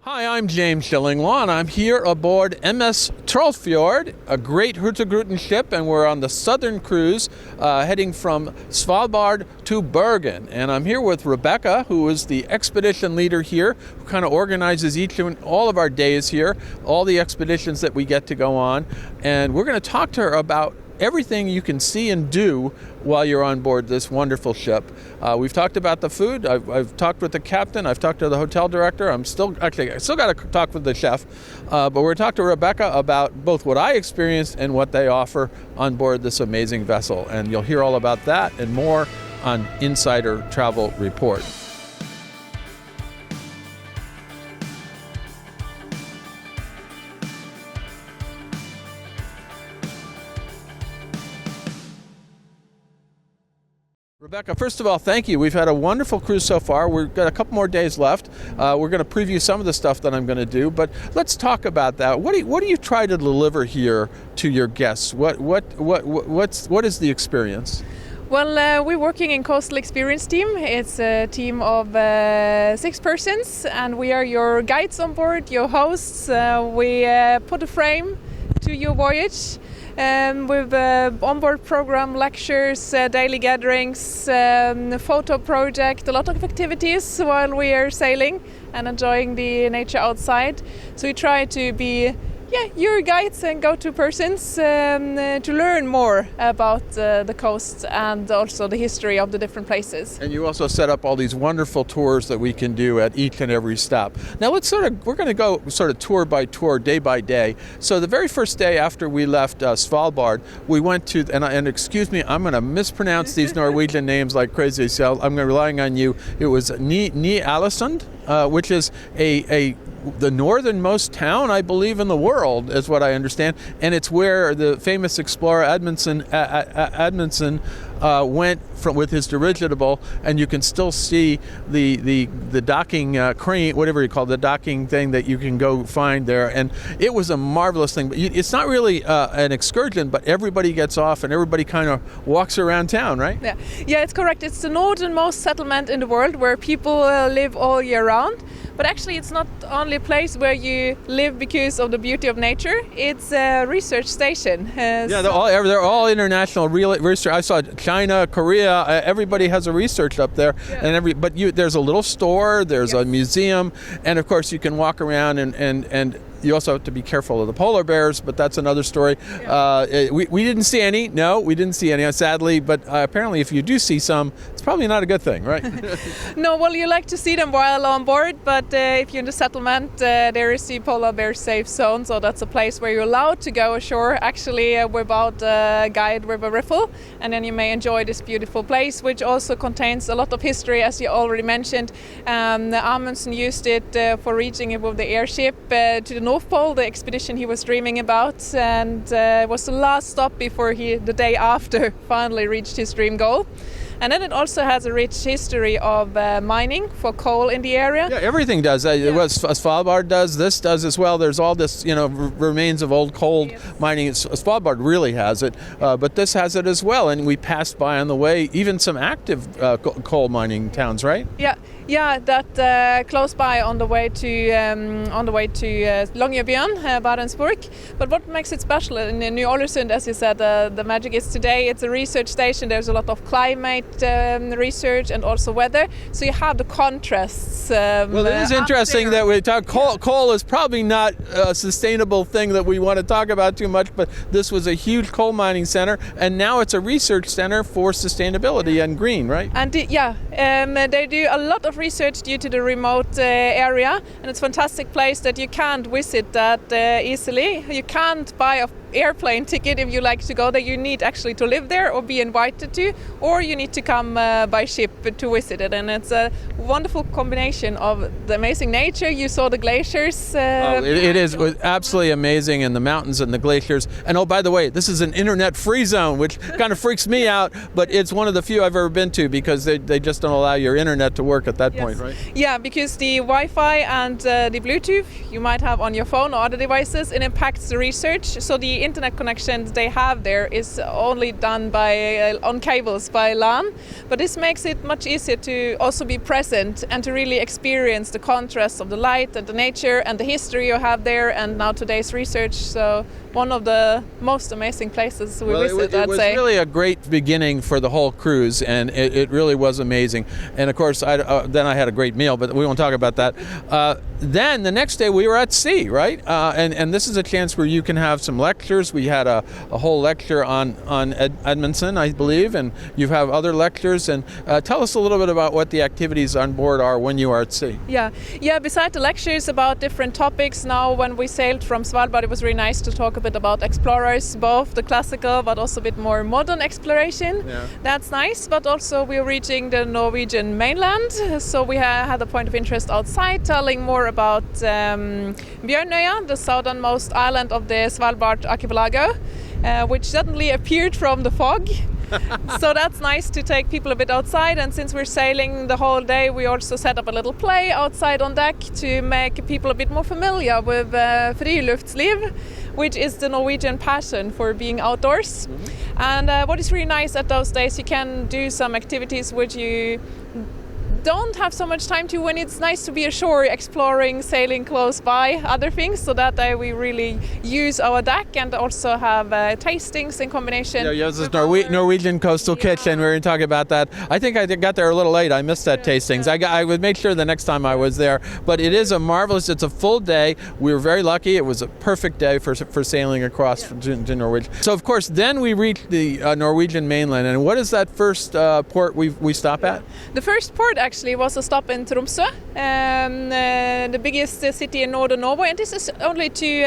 Hi, I'm James Schillinglaw, and I'm here aboard MS Trollfjord, a great Hurtigruten ship, and we're on the southern cruise heading from Svalbard to Bergen. And I'm here with Rebecca, who is the expedition leader here, who kind of organizes each and all of our days here, all the expeditions that we get to go on. And we're going to talk to her about everything you can see and do while you're on board this wonderful ship. We've talked about the food. I've talked with the captain. I've talked to the hotel director. I still got to talk with the chef. But we're going to talk to Rebecca about both what I experienced and what they offer on board this amazing vessel. And you'll hear all about that and more on Insider Travel Report. Rebecca, first of all, thank you. We've had a wonderful cruise so far. We've got a couple more days left. We're going to preview some of the stuff that I'm going to do, but let's talk about that. What do you try to deliver here to your guests? What is the experience? Well, we're working in Coastal Experience team. It's a team of 6 persons, and we are your guides on board, your hosts. We put a frame to your voyage. With onboard program, lectures, daily gatherings, photo project, a lot of activities while we are sailing and enjoying the nature outside. So we try to be your guides and go-to persons to learn more about the coast and also the history of the different places. And you also set up all these wonderful tours that we can do at each and every stop. Now we're going to go sort of tour by tour, day by day. So the very first day after we left Svalbard, we went to, and excuse me, I'm going to mispronounce these Norwegian names like crazy, so I'm going to relying on you. It was Ny-Ålesund, which is the northernmost town, I believe, in the world, is what I understand, and it's where the famous explorer Amundsen went with his dirigible, and you can still see the docking crane, whatever you call it, the docking thing that you can go find there, and it was a marvelous thing. But it's not really an excursion, but everybody gets off and everybody kind of walks around town, right? Yeah, it's correct. It's the northernmost settlement in the world where people live all year round. But actually, it's not only a place where you live because of the beauty of nature. It's a research station. They're all international research. I saw China, Korea. Everybody has a research up there, and there's a little store. There's a museum, and of course you can walk around and you also have to be careful of the polar bears, but that's another story. We didn't see any. No, we didn't see any, sadly. But apparently, if you do see some, it's probably not a good thing, right? No, well, you like to see them while on board, but if you're in the settlement, there is the polar bear safe zone, so that's a place where you're allowed to go ashore, actually without a guide with a rifle, and then you may enjoy this beautiful place, which also contains a lot of history, as you already mentioned. Amundsen used it for reaching it with the airship to the North Pole, the expedition he was dreaming about, and it was the last stop before he, the day after, finally reached his dream goal. And then it also has a rich history of mining for coal in the area. Yeah, everything does. What Svalbard does, this does as well. There's all this, remains of old coal mining. Svalbard really has it, but this has it as well. And we passed by on the way even some active coal mining towns, right? Yeah, that close by on the way to Longyearbyen, Barentsburg. But what makes it special in Ny-Ålesund, as you said, the magic is today. It's a research station. There's a lot of climate research and also weather. So you have the contrasts. Well, it is interesting that we talk. Coal is probably not a sustainable thing that we want to talk about too much. But this was a huge coal mining center, and now it's a research center for sustainability and green, right? And they do a lot of research due to the remote area, and it's a fantastic place that you can't visit that easily. You can't buy an airplane ticket if you like to go there. You need actually to live there or be invited to, or you need to come by ship to visit it. And it's a wonderful combination of the amazing nature. You saw the glaciers. It is absolutely amazing, and the mountains and the glaciers. And oh, by the way, this is an internet-free zone, which kind of freaks me out, but it's one of the few I've ever been to because they just don't allow your internet to work at that point, right? Yeah, because the Wi-Fi and the Bluetooth you might have on your phone or other devices, it impacts the research. So the internet connection they have there is only done by on cables by LAN, but this makes it much easier to also be present and to really experience the contrast of the light and the nature and the history you have there, and now today's research. So one of the most amazing places we visited, It was really a great beginning for the whole cruise, and it really was amazing. And of course, then I had a great meal, but we won't talk about that. Then the next day we were at sea, right? And this is a chance where you can have some lectures. We had a whole lecture on Edmondson, I believe, and you have other lectures. And tell us a little bit about what the activities on board are when you are at sea. Yeah. Beside the lectures about different topics, now when we sailed from Svalbard, it was really nice to talk a bit about explorers, both the classical but also a bit more modern exploration. Yeah. That's nice, but also we're reaching the Norwegian mainland, so we had a point of interest outside, telling more about Bjørnøya, the southernmost island of the Svalbard archipelago, which suddenly appeared from the fog. So that's nice to take people a bit outside, and since we're sailing the whole day, we also set up a little play outside on deck to make people a bit more familiar with friluftsliv, which is the Norwegian passion for being outdoors. Mm-hmm. And what is really nice at those days, you can do some activities which you don't have so much time to when it's nice to be ashore, exploring, sailing close by, other things. So that day we really use our deck and also have tastings in combination. Yeah, this Norwegian coastal kitchen. We were talking about that. I think I got there a little late. I missed that tastings. I would make sure the next time I was there. But it is it's a full day. We were very lucky. It was a perfect day for sailing across to Norway. So of course, then we reached the Norwegian mainland. And what is that first port we stop at? The first port actually was a stop in Tromsø, the biggest city in northern Norway, and this is only to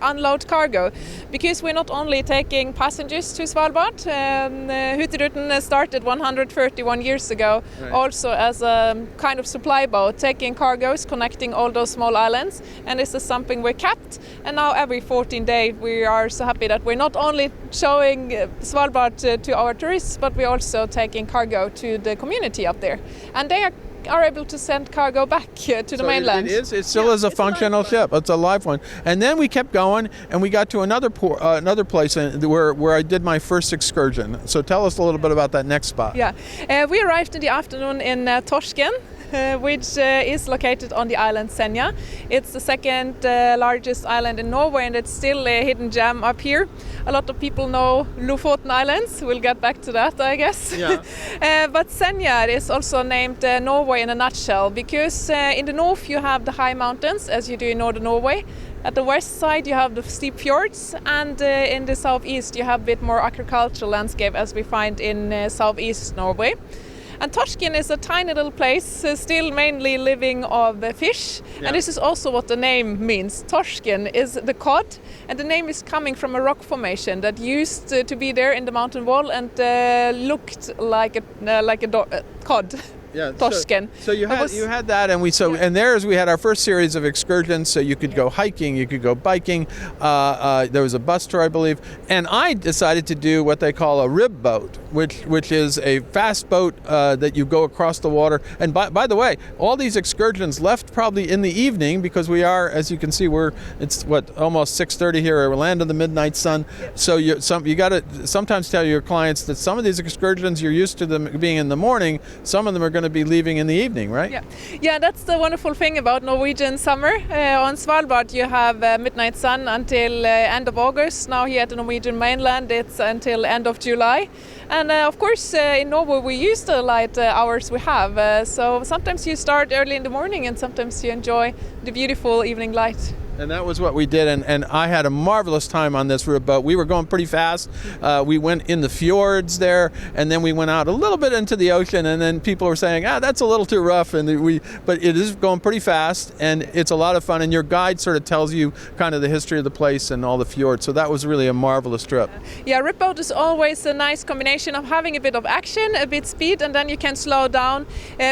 unload cargo, because we're not only taking passengers to Svalbard. Hurtigruten started 131 years ago, right, also as a kind of supply boat, taking cargoes, connecting all those small islands, and this is something we kept. And now every 14 days we are so happy that we're not only showing Svalbard to our tourists, but we're also taking cargo to the community up there. And they are able to send cargo back to the mainland. It still is a functional ship. It's a live one. And then we kept going, and we got to another place where I did my first excursion. So tell us a little bit about that next spot. Yeah, we arrived in the afternoon in Torsken, which is located on the island Senja. It's the second largest island in Norway, and it's still a hidden gem up here. A lot of people know Lofoten Islands. We'll get back to that, I guess. Yeah. But Senja is also named Norway in a nutshell, because in the north you have the high mountains, as you do in northern Norway. At the west side you have the steep fjords, and in the southeast you have a bit more agricultural landscape, as we find in southeast Norway. And Torsken is a tiny little place, still mainly living of fish. Yeah. And this is also what the name means. Torsken is the cod, and the name is coming from a rock formation that used to be there in the mountain wall and looked like a cod. Yeah, Torsken. So you had that, and we had our first series of excursions. So you could go hiking, you could go biking. There was a bus tour, I believe, and I decided to do what they call a rib boat, which is a fast boat that you go across the water. And by the way, all these excursions left probably in the evening, because we are, as you can see, it's almost 6:30 here. We're land of the midnight sun. Yeah. So you got to sometimes tell your clients that some of these excursions you're used to them being in the morning. Some of them are going to be leaving in the evening, right? Yeah, that's the wonderful thing about Norwegian summer. On Svalbard you have midnight sun until end of August. Now here at the Norwegian mainland it's until end of July. And of course in Norway we use the light hours we have. So sometimes you start early in the morning and sometimes you enjoy the beautiful evening light. And that was what we did, and I had a marvelous time on this rib boat. We were going pretty fast. We went in the fjords there, and then we went out a little bit into the ocean, and then people were saying, that's a little too rough, but it is going pretty fast, and it's a lot of fun, and your guide sort of tells you kind of the history of the place and all the fjords, so that was really a marvelous trip. Yeah, rib boat is always a nice combination of having a bit of action, a bit speed, and then you can slow down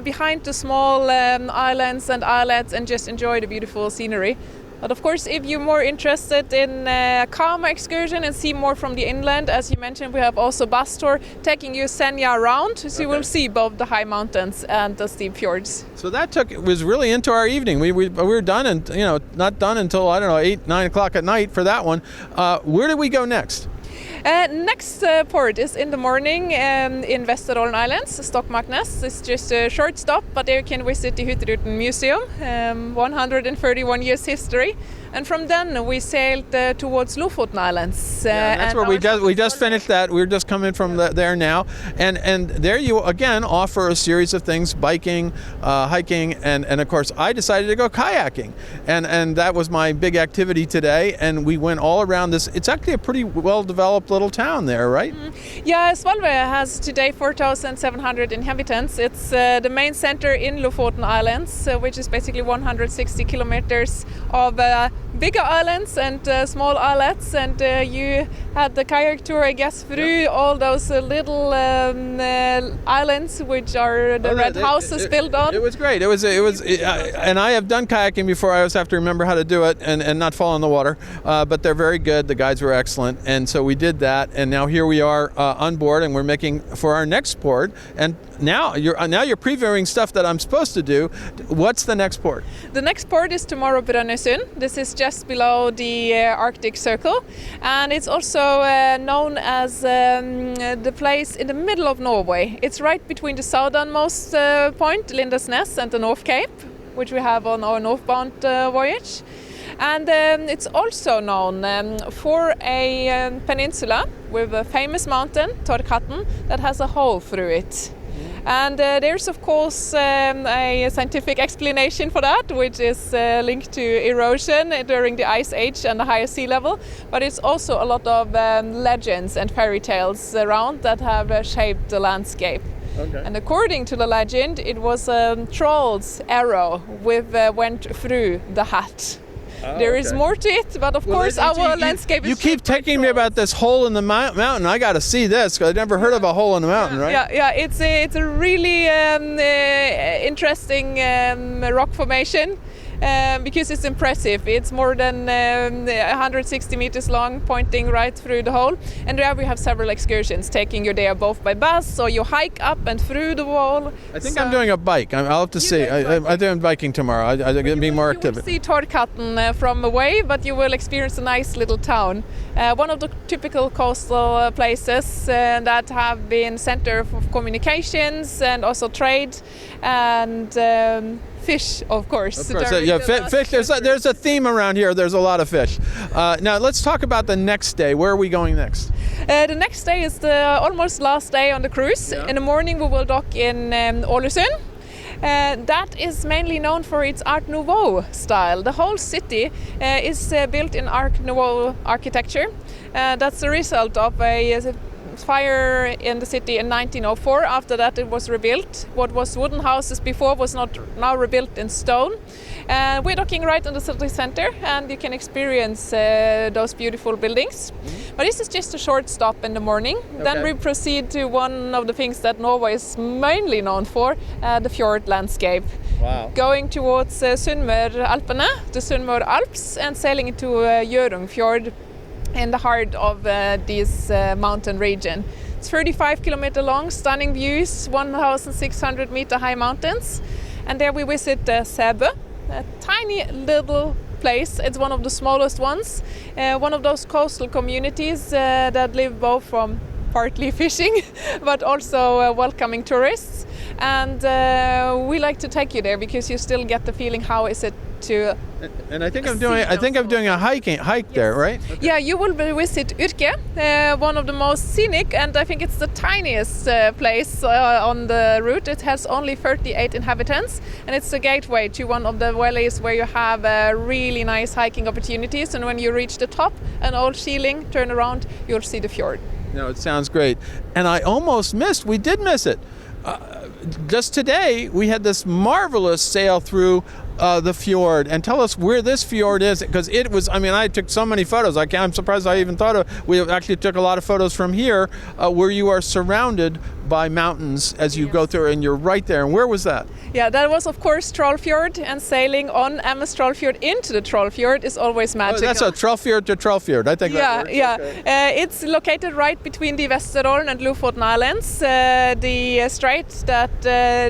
behind the small islands and islets and just enjoy the beautiful scenery. But of course, if you're more interested in a calmer excursion and see more from the inland, as you mentioned, we have also bus tour taking you Senja around, so you will see both the high mountains and the steep fjords. So that was really into our evening. We were done, and not done until 8, 9 o'clock at night for that one. Where do we go next? Next port is in the morning in Vesterålen Islands, Stokmarknes. It's just a short stop, but there you can visit the Hurtigruten Museum, 131 years history. And from then we sailed towards Lofoten Islands. And that's where we just finished that. We're just coming from there now. And there you again offer a series of things, biking, hiking, and of course I decided to go kayaking. And that was my big activity today. And we went all around this. It's actually a pretty well-developed little town there, right? Mm-hmm. Yeah, Svalbard has today 4,700 inhabitants. It's the main center in Lofoten Islands, which is basically 160 kilometers of bigger islands and small islets, and you had the kayak tour, I guess, through all those little islands which are the red houses built on. It was great. It was and I have done kayaking before. I always have to remember how to do it and not fall in the water, but they're very good. The guides were excellent, and so we did that, and now here we are on board, and we're making for our next port. And now you're previewing stuff that I'm supposed to do. What's the next port? The next port is tomorrow Brønnøysund. This is just below the Arctic Circle, and it's also known as the place in the middle of Norway. It's right between the southernmost point, Lindesnes, and the North Cape, which we have on our northbound voyage. And it's also known for a peninsula with a famous mountain, Hurtigruten, that has a hole through it. And there's of course a scientific explanation for that, which is linked to erosion during the Ice Age and the higher sea level. But it's also a lot of legends and fairy tales around that have shaped the landscape. Okay. And according to the legend, it was a troll's arrow which went through the hat. There is more to it, but of course our landscape is... You keep taking me about this hole in the mountain. I got to see this, because I've never heard of a hole in the mountain, right? Yeah. It's a really interesting rock formation. Because it's impressive. It's more than 160 meters long, pointing right through the hole. And there we have several excursions, taking you there both by bus, or you hike up and through the wall. I think I'm doing a bike. I'll have to see. I think I'm biking tomorrow. I'm going to be more active. You will see Hurtigruten from away, but you will experience a nice little town. One of the typical coastal places that have been center for communications and also trade and fish, of course. Fish. There's a theme around here. There's a lot of fish. Now let's talk about the next day. Where are we going next? The next day is the almost last day on the cruise. Yeah. In the morning we will dock in Ålesund. That is mainly known for its Art Nouveau style. The whole city is built in Art Nouveau architecture. That's the result of a fire in the city in 1904. After that it was rebuilt. What was wooden houses before was now rebuilt in stone. We're docking right in the city center, and you can experience those beautiful buildings. Mm-hmm. But this is just a short stop in the morning. Okay. Then we proceed to one of the things that Norway is mainly known for, the fjord landscape. Wow. Going towards Sunnmøre-Alpene, the Sunnmøre Alps, and sailing into Hjørungfjord in the heart of this mountain region. It's 35 kilometer long, stunning views, 1,600 meter high mountains. And there we visit Sæbø, a tiny little place. It's one of the smallest ones. One of those coastal communities that live both from partly fishing, but also welcoming tourists. And we like to take you there because you still get the feeling how is it to. And I think I'm doing a hike there, right? Okay. Yeah, you will visit Yrke, one of the most scenic, and I think it's the tiniest place on the route. It has only 38 inhabitants, and it's a gateway to one of the valleys where you have really nice hiking opportunities. And when you reach the top, an old shieling, turn around, you'll see the fjord. No, it sounds great. And I almost missed. We did miss it. Just today, we had this marvelous sail through the fjord and tell us where this fjord is, because it was, I mean, I took so many photos. I'm surprised I even thought of, we actually took a lot of photos from here where you are surrounded by mountains as you go through, and you're right there. And where was that? Yeah, that was of course Trollfjord, and sailing on MS Trollfjord into the Trollfjord is always magical. Oh, that's a Trollfjord to Trollfjord. I think that works. Yeah. Okay. It's located right between the Vesterålen and Lofoten Islands, the strait that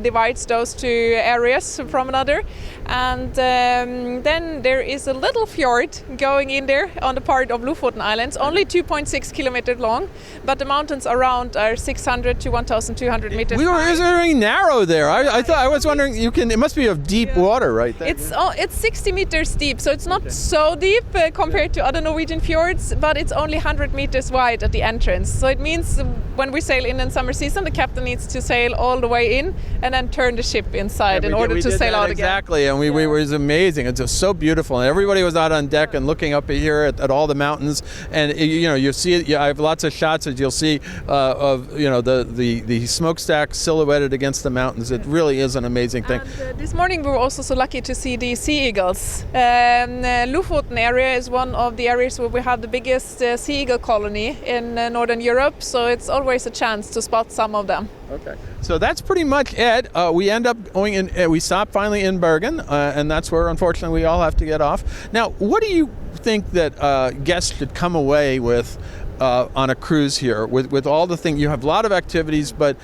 divides those two areas from another. And then there is a little fjord going in there on the part of Lofoten Islands, only 2.6 kilometers long, but the mountains around are 600 to 1,200 meters high. It was very narrow there. I was wondering, it must be of deep water right there. It's 60 meters deep, so it's not so deep compared to other Norwegian fjords, but it's only 100 meters wide at the entrance. So it means when we sail in summer season, the captain needs to sail all the way in and then turn the ship inside in order to sail out again. Exactly, and it was amazing. It's just so beautiful, and everybody was out on deck and looking up here at all the mountains, and you see it. I have lots of shots as you'll see of the smokestack silhouetted against the mountains. It really is an amazing thing. And, this morning we were also so lucky to see the sea eagles. Lofoten area is one of the areas where we have the biggest sea eagle colony in Northern Europe, so it's always a chance to spot some of them. Okay, so that's pretty much it. We end up going in. We stop finally in Bergen, and that's where, unfortunately, we all have to get off. Now, what do you think that guests should come away with on a cruise here? With all the things, you have a lot of activities, but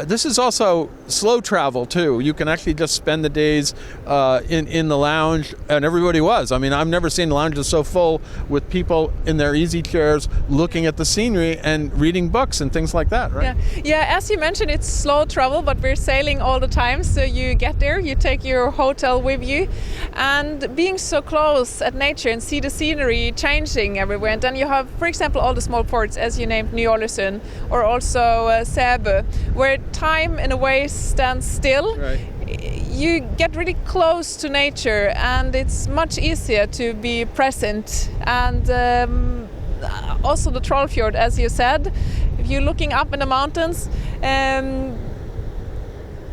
this is also slow travel too. You can actually just spend the days in the lounge, and everybody was. I mean, I've never seen lounges so full with people in their easy chairs looking at the scenery and reading books and things like that, right? Yeah. As you mentioned, it's slow travel, but we're sailing all the time. So you get there, you take your hotel with you, and being so close at nature and see the scenery changing everywhere. And then you have, for example, all the small ports, as you named, Ny-Ålesund, or also Sæbø, where time in a way stands still. Right. You get really close to nature, and it's much easier to be present. And also the Trollfjord, as you said, if you're looking up in the mountains, and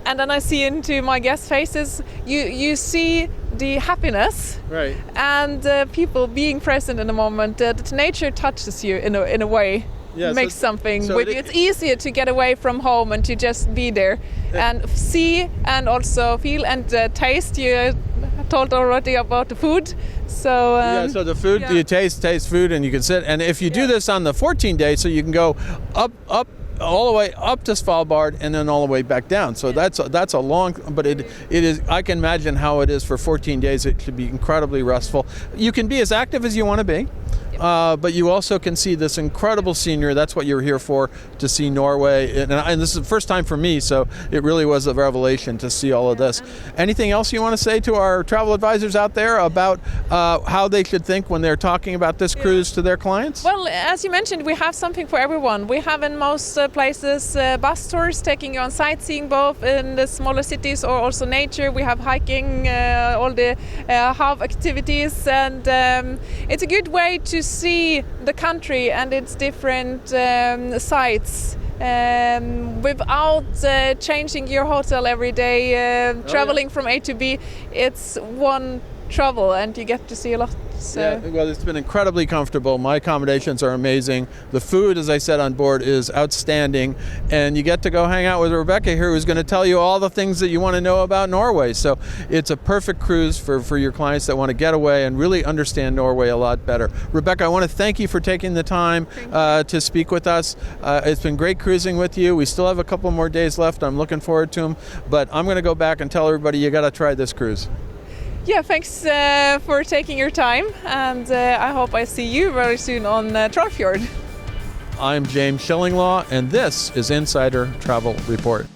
then I see into my guest faces, you see the happiness, right, and people being present in the moment. That nature touches you in a way. Yeah, makes something with you. It's easier to get away from home and to just be there and see and also feel and taste. You told already about the food, so so the food, you taste food, and you can sit. And if you do this on the 14 days, so you can go up all the way up to Svalbard and then all the way back down. So that's a long, but it is. I can imagine how it is for 14 days. It should be incredibly restful. You can be as active as you want to be. But you also can see this incredible scenery. That's what you're here for, to see Norway. And this is the first time for me, so it really was a revelation to see all of this. Anything else you want to say to our travel advisors out there about how they should think when they're talking about this cruise to their clients? Well, as you mentioned, we have something for everyone. We have in most places bus tours taking you on sightseeing, both in the smaller cities or also nature. We have hiking, all the hav activities, and it's a good way to see the country and its different sites without changing your hotel every day, traveling from A to B. It's one travel and you get to see a lot. So. Yeah, well, it's been incredibly comfortable. My accommodations are amazing. The food, as I said, on board is outstanding. And you get to go hang out with Rebecca here, who's going to tell you all the things that you want to know about Norway. So it's a perfect cruise for your clients that want to get away and really understand Norway a lot better. Rebecca, I want to thank you for taking the time to speak with us. It's been great cruising with you. We still have a couple more days left. I'm looking forward to them. But I'm going to go back and tell everybody you got to try this cruise. Yeah, thanks for taking your time, and I hope I see you very soon on Trollfjord. I'm James Schillinglaw, and this is Insider Travel Report.